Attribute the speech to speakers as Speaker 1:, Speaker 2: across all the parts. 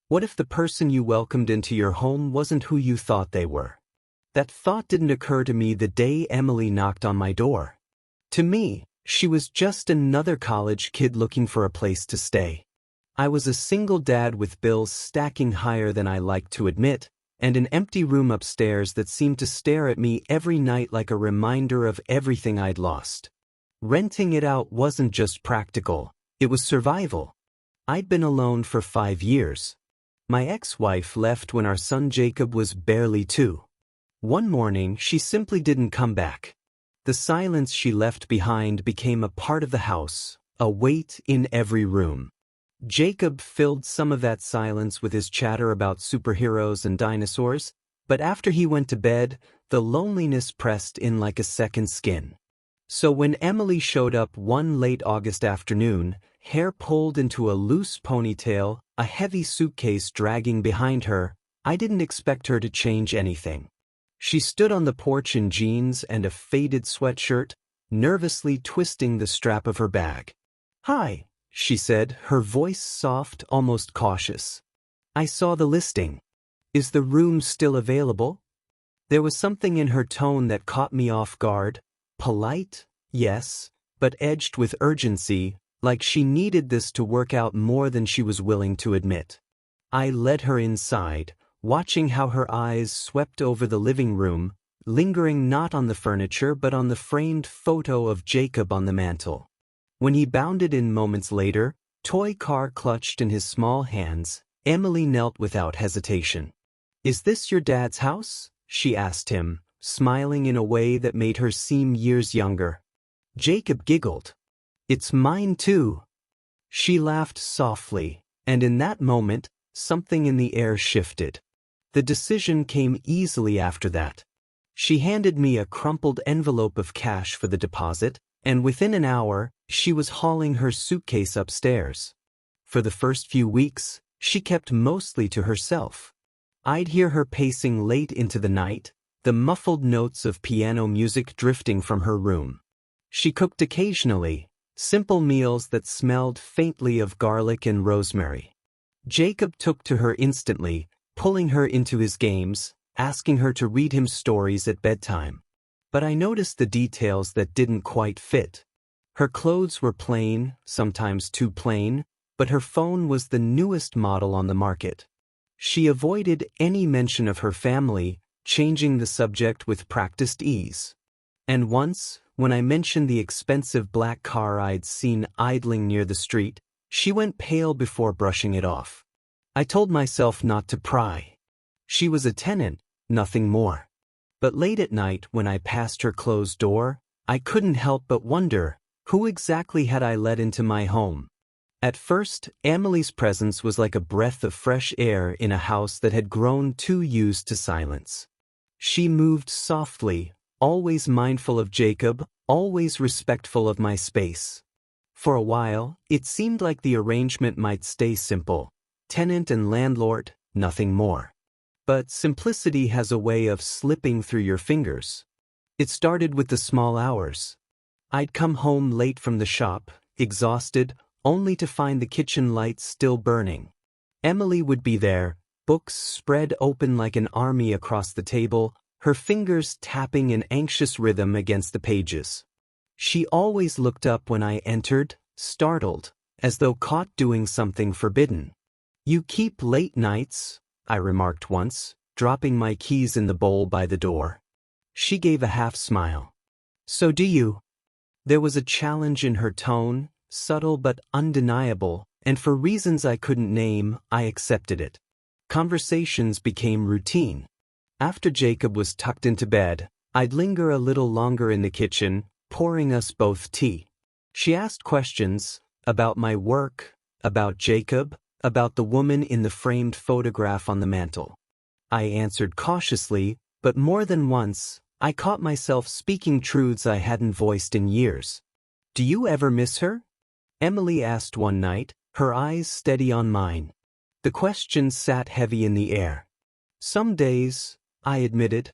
Speaker 1: What if the person you welcomed into your home wasn't who you thought they were? That thought didn't occur to me the day Emily knocked on my door. To me, she was just another college kid looking for a place to stay. I was a single dad with bills stacking higher than I liked to admit, and an empty room upstairs that seemed to stare at me every night like a reminder of everything I'd lost. Renting it out wasn't just practical, it was survival. I'd been alone for 5 years. My ex-wife left when our son Jacob was barely 2. One morning, she simply didn't come back. The silence she left behind became a part of the house, a weight in every room. Jacob filled some of that silence with his chatter about superheroes and dinosaurs, but after he went to bed, the loneliness pressed in like a second skin. So when Emily showed up one late August afternoon, hair pulled into a loose ponytail, a heavy suitcase dragging behind her, I didn't expect her to change anything. She stood on the porch in jeans and a faded sweatshirt, nervously twisting the strap of her bag. "Hi," she said, her voice soft, almost cautious. "I saw the listing. Is the room still available?" There was something in her tone that caught me off guard. Polite, yes, but edged with urgency, like she needed this to work out more than she was willing to admit. I led her inside, watching how her eyes swept over the living room, lingering not on the furniture but on the framed photo of Jacob on the mantel. When he bounded in moments later, toy car clutched in his small hands, Emily knelt without hesitation. "Is this your dad's house?" she asked him, smiling in a way that made her seem years younger. Jacob giggled. "It's mine too." She laughed softly, and in that moment, something in the air shifted. The decision came easily after that. She handed me a crumpled envelope of cash for the deposit, and within an hour, she was hauling her suitcase upstairs. For the first few weeks, she kept mostly to herself. I'd hear her pacing late into the night, the muffled notes of piano music drifting from her room. She cooked occasionally, simple meals that smelled faintly of garlic and rosemary. Jacob took to her instantly, pulling her into his games, asking her to read him stories at bedtime. But I noticed the details that didn't quite fit. Her clothes were plain, sometimes too plain, but her phone was the newest model on the market. She avoided any mention of her family, changing the subject with practiced ease. And once, when I mentioned the expensive black car I'd seen idling near the street, she went pale before brushing it off. I told myself not to pry. She was a tenant, nothing more. But late at night when I passed her closed door, I couldn't help but wonder, who exactly had I let into my home? At first, Emily's presence was like a breath of fresh air in a house that had grown too used to silence. She moved softly, always mindful of Jacob, always respectful of my space. For a while, it seemed like the arrangement might stay simple. Tenant and landlord, nothing more. But simplicity has a way of slipping through your fingers. It started with the small hours. I'd come home late from the shop, exhausted, only to find the kitchen lights still burning. Emily would be there, books spread open like an army across the table, her fingers tapping in anxious rhythm against the pages. She always looked up when I entered, startled, as though caught doing something forbidden. "You keep late nights," I remarked once, dropping my keys in the bowl by the door. She gave a half smile. "So do you." There was a challenge in her tone, subtle but undeniable, and for reasons I couldn't name, I accepted it. Conversations became routine. After Jacob was tucked into bed, I'd linger a little longer in the kitchen, pouring us both tea. She asked questions about my work, about Jacob, about the woman in the framed photograph on the mantel. I answered cautiously, but more than once, I caught myself speaking truths I hadn't voiced in years. "Do you ever miss her?" Emily asked one night, her eyes steady on mine. The question sat heavy in the air. "Some days," I admitted.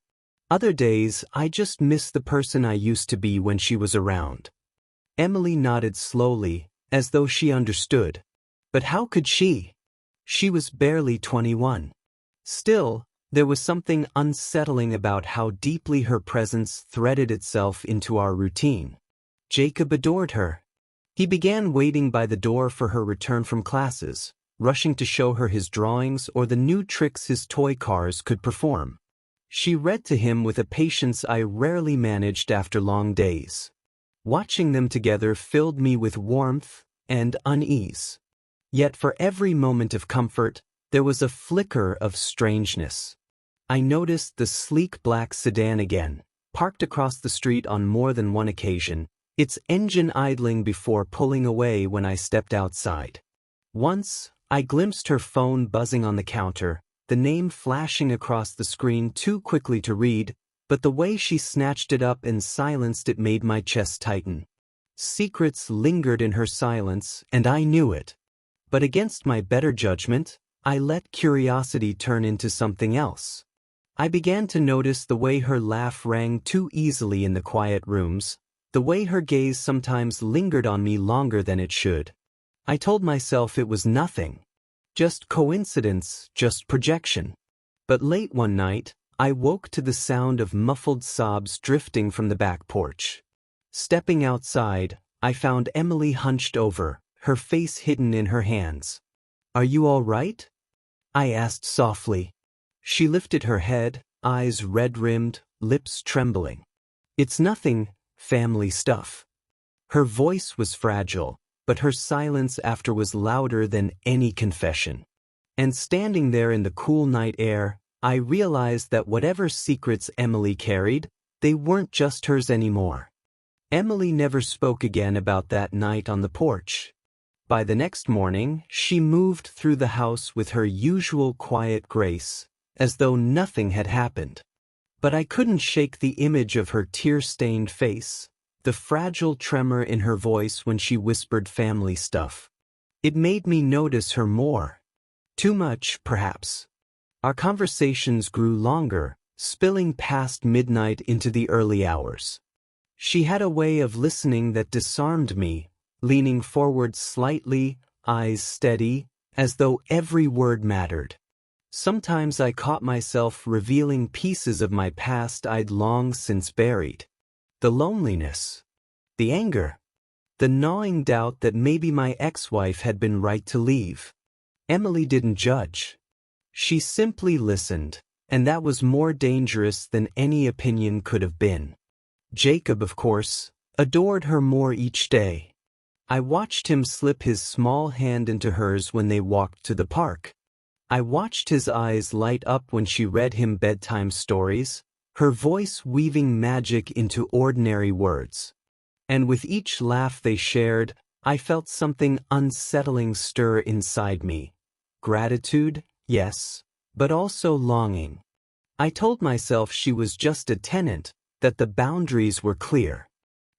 Speaker 1: "Other days, I just miss the person I used to be when she was around." Emily nodded slowly, as though she understood. But how could she? She was barely 21. Still, there was something unsettling about how deeply her presence threaded itself into our routine. Jacob adored her. He began waiting by the door for her return from classes, rushing to show her his drawings or the new tricks his toy cars could perform. She read to him with a patience I rarely managed after long days. Watching them together filled me with warmth and unease. Yet for every moment of comfort, there was a flicker of strangeness. I noticed the sleek black sedan again, parked across the street on more than one occasion, its engine idling before pulling away when I stepped outside. Once, I glimpsed her phone buzzing on the counter, the name flashing across the screen too quickly to read, but the way she snatched it up and silenced it made my chest tighten. Secrets lingered in her silence, and I knew it. But against my better judgment, I let curiosity turn into something else. I began to notice the way her laugh rang too easily in the quiet rooms, the way her gaze sometimes lingered on me longer than it should. I told myself it was nothing. Just coincidence, just projection. But late one night, I woke to the sound of muffled sobs drifting from the back porch. Stepping outside, I found Emily hunched over, her face hidden in her hands. "Are you all right?" I asked softly. She lifted her head, eyes red-rimmed, lips trembling. "It's nothing, family stuff." Her voice was fragile, but her silence after was louder than any confession. And standing there in the cool night air, I realized that whatever secrets Emily carried, they weren't just hers anymore. Emily never spoke again about that night on the porch. By the next morning, she moved through the house with her usual quiet grace, as though nothing had happened. But I couldn't shake the image of her tear-stained face, the fragile tremor in her voice when she whispered family stuff. It made me notice her more. Too much, perhaps. Our conversations grew longer, spilling past midnight into the early hours. She had a way of listening that disarmed me, leaning forward slightly, eyes steady, as though every word mattered. Sometimes I caught myself revealing pieces of my past I'd long since buried. The loneliness, the anger, the gnawing doubt that maybe my ex-wife had been right to leave. Emily didn't judge. She simply listened, and that was more dangerous than any opinion could have been. Jacob, of course, adored her more each day. I watched him slip his small hand into hers when they walked to the park. I watched his eyes light up when she read him bedtime stories, her voice weaving magic into ordinary words. And with each laugh they shared, I felt something unsettling stir inside me. Gratitude, yes, but also longing. I told myself she was just a tenant, that the boundaries were clear.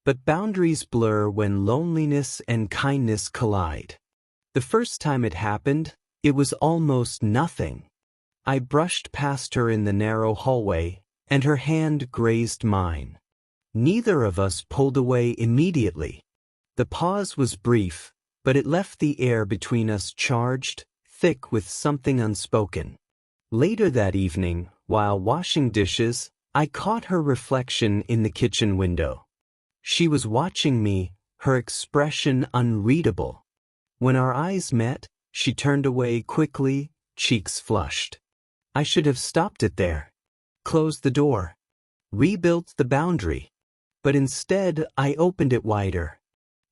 Speaker 1: But boundaries blur when loneliness and kindness collide. The first time it happened, it was almost nothing. I brushed past her in the narrow hallway, and her hand grazed mine. Neither of us pulled away immediately. The pause was brief, but it left the air between us charged, thick with something unspoken. Later that evening, while washing dishes, I caught her reflection in the kitchen window. She was watching me, her expression unreadable. When our eyes met, she turned away quickly, cheeks flushed. I should have stopped it there, closed the door, rebuilt the boundary. But instead, I opened it wider.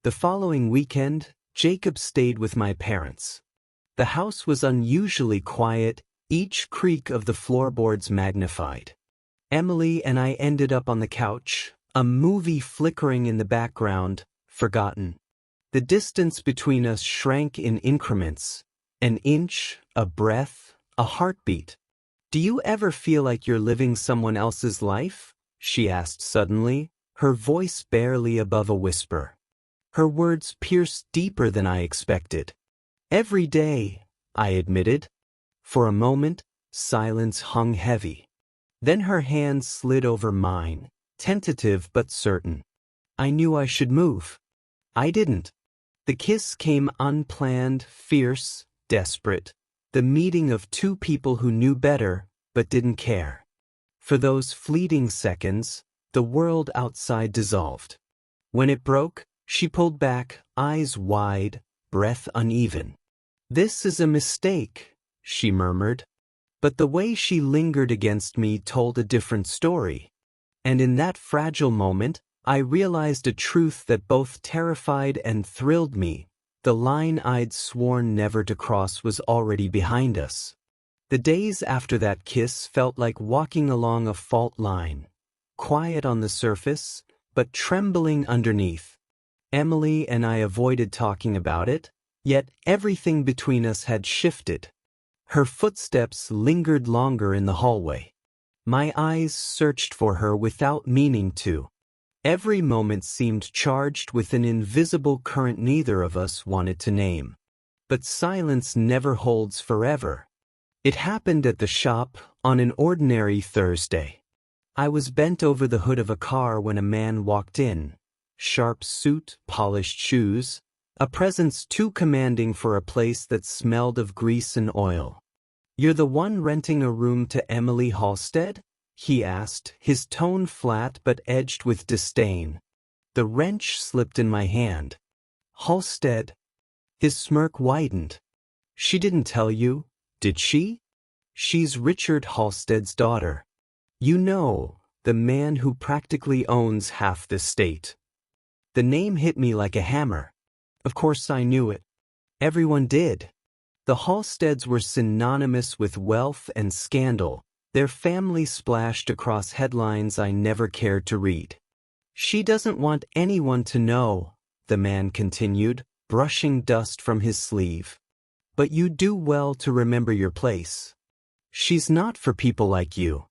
Speaker 1: The following weekend, Jacob stayed with my parents. The house was unusually quiet, each creak of the floorboards magnified. Emily and I ended up on the couch, a movie flickering in the background, forgotten. The distance between us shrank in increments, an inch, a breath, a heartbeat. "Do you ever feel like you're living someone else's life?" she asked suddenly, her voice barely above a whisper. Her words pierced deeper than I expected. "Every day," I admitted. For a moment, silence hung heavy. Then her hand slid over mine, tentative but certain. I knew I should move. I didn't. The kiss came unplanned, fierce, desperate. The meeting of two people who knew better, but didn't care. For those fleeting seconds, the world outside dissolved. When it broke, she pulled back, eyes wide, breath uneven. "This is a mistake," she murmured. But the way she lingered against me told a different story. And in that fragile moment, I realized a truth that both terrified and thrilled me. The line I'd sworn never to cross was already behind us. The days after that kiss felt like walking along a fault line, quiet on the surface, but trembling underneath. Emily and I avoided talking about it, yet everything between us had shifted. Her footsteps lingered longer in the hallway. My eyes searched for her without meaning to. Every moment seemed charged with an invisible current neither of us wanted to name. But silence never holds forever. It happened at the shop on an ordinary Thursday. I was bent over the hood of a car when a man walked in. Sharp suit, polished shoes, a presence too commanding for a place that smelled of grease and oil. "You're the one renting a room to Emily Halstead?" he asked, his tone flat but edged with disdain. The wrench slipped in my hand. "Halstead?" His smirk widened. "She didn't tell you, did she? She's Richard Halstead's daughter. You know, the man who practically owns half the state." The name hit me like a hammer. Of course I knew it. Everyone did. The Halsteads were synonymous with wealth and scandal. Their family splashed across headlines I never cared to read. "She doesn't want anyone to know," the man continued, brushing dust from his sleeve. "But you do well to remember your place. She's not for people like you."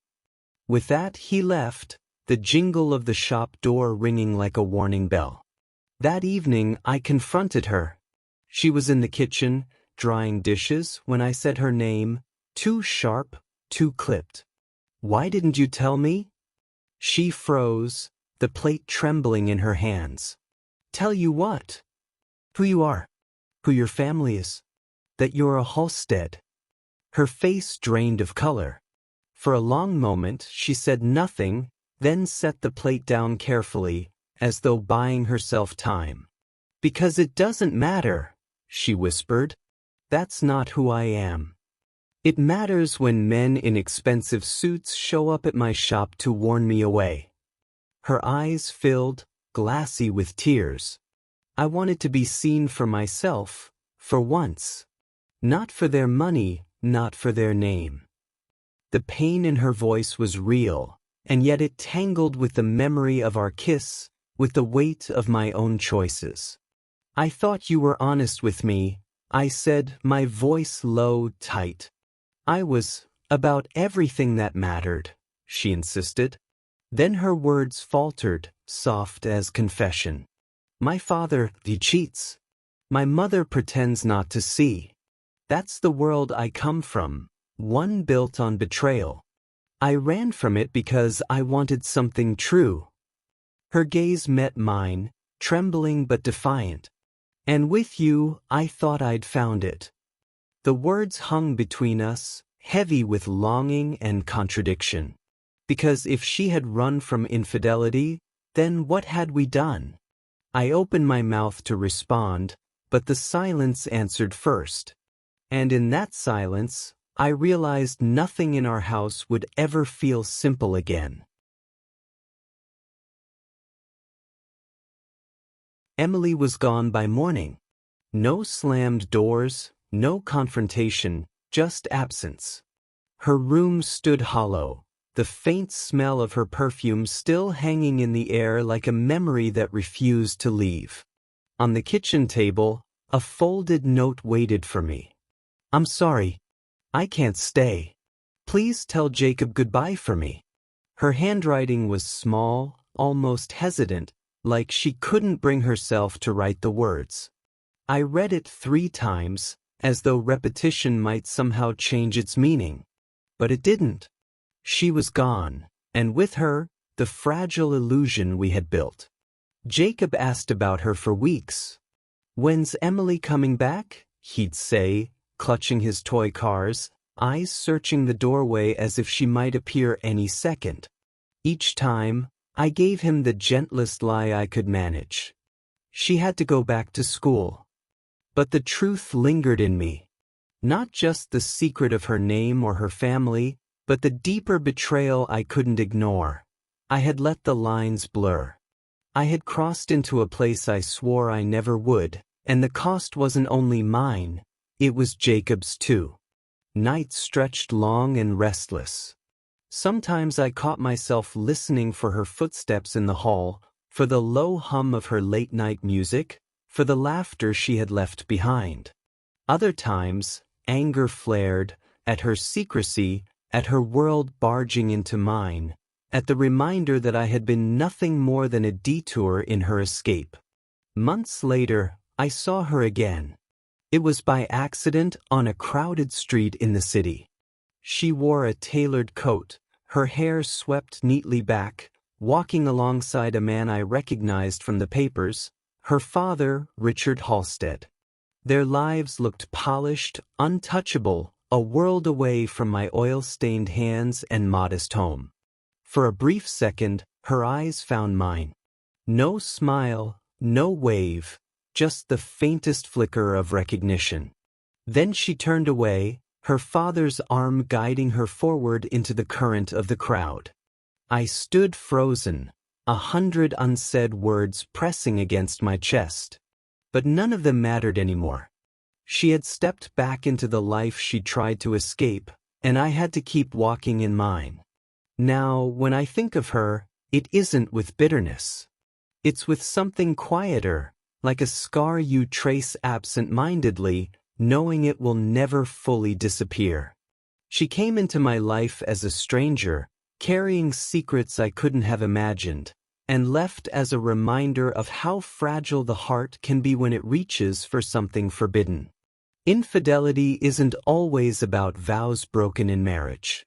Speaker 1: With that, he left, the jingle of the shop door ringing like a warning bell. That evening, I confronted her. She was in the kitchen, drying dishes, when I said her name, too sharp, too clipped. "Why didn't you tell me?" She froze, the plate trembling in her hands. "Tell you what?" "Who you are. Who your family is. That you're a Halstead." Her face drained of color. For a long moment, she said nothing, then set the plate down carefully, as though buying herself time. "Because it doesn't matter," she whispered. "That's not who I am. It matters when men in expensive suits show up at my shop to warn me away." Her eyes filled, glassy with tears. I wanted to be seen for myself, for once. Not for their money, not for their name. The pain in her voice was real, and yet it tangled with the memory of our kiss, with the weight of my own choices. "I thought you were honest with me," I said, my voice low, tight. "I was, about everything that mattered," she insisted. Then her words faltered, soft as confession. "My father, he cheats. My mother pretends not to see. That's the world I come from, one built on betrayal. I ran from it because I wanted something true." Her gaze met mine, trembling but defiant. "And with you, I thought I'd found it." The words hung between us, heavy with longing and contradiction. Because if she had run from infidelity, then what had we done? I opened my mouth to respond, but the silence answered first. And in that silence, I realized nothing in our house would ever feel simple again. Emily was gone by morning. No slammed doors, no confrontation, just absence. Her room stood hollow, the faint smell of her perfume still hanging in the air like a memory that refused to leave. On the kitchen table, a folded note waited for me. "I'm sorry. I can't stay. Please tell Jacob goodbye for me." Her handwriting was small, almost hesitant, like she couldn't bring herself to write the words. I read it 3 times, as though repetition might somehow change its meaning. But it didn't. She was gone, and with her, the fragile illusion we had built. Jacob asked about her for weeks. "When's Emily coming back?" he'd say, clutching his toy cars, eyes searching the doorway as if she might appear any second. Each time, I gave him the gentlest lie I could manage. She had to go back to school. But the truth lingered in me. Not just the secret of her name or her family, but the deeper betrayal I couldn't ignore. I had let the lines blur. I had crossed into a place I swore I never would, and the cost wasn't only mine, it was Jacob's too. Nights stretched long and restless. Sometimes I caught myself listening for her footsteps in the hall, for the low hum of her late-night music, for the laughter she had left behind. Other times, anger flared, at her secrecy, at her world barging into mine, at the reminder that I had been nothing more than a detour in her escape. Months later, I saw her again. It was by accident on a crowded street in the city. She wore a tailored coat, her hair swept neatly back, walking alongside a man I recognized from the papers, her father, Richard Halstead. Their lives looked polished, untouchable, a world away from my oil-stained hands and modest home. For a brief second, her eyes found mine. No smile, no wave, just the faintest flicker of recognition. Then she turned away, her father's arm guiding her forward into the current of the crowd. I stood frozen, 100 unsaid words pressing against my chest. But none of them mattered anymore. She had stepped back into the life she tried to escape, and I had to keep walking in mine. Now, when I think of her, it isn't with bitterness. It's with something quieter, like a scar you trace absent-mindedly, knowing it will never fully disappear. She came into my life as a stranger, carrying secrets I couldn't have imagined, and left as a reminder of how fragile the heart can be when it reaches for something forbidden. Infidelity isn't always about vows broken in marriage.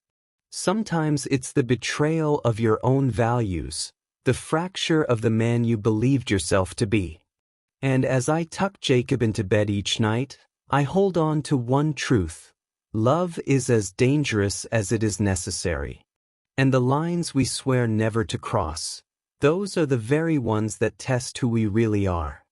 Speaker 1: Sometimes it's the betrayal of your own values, the fracture of the man you believed yourself to be. And as I tuck Jacob into bed each night, I hold on to one truth: love is as dangerous as it is necessary. And the lines we swear never to cross, those are the very ones that test who we really are.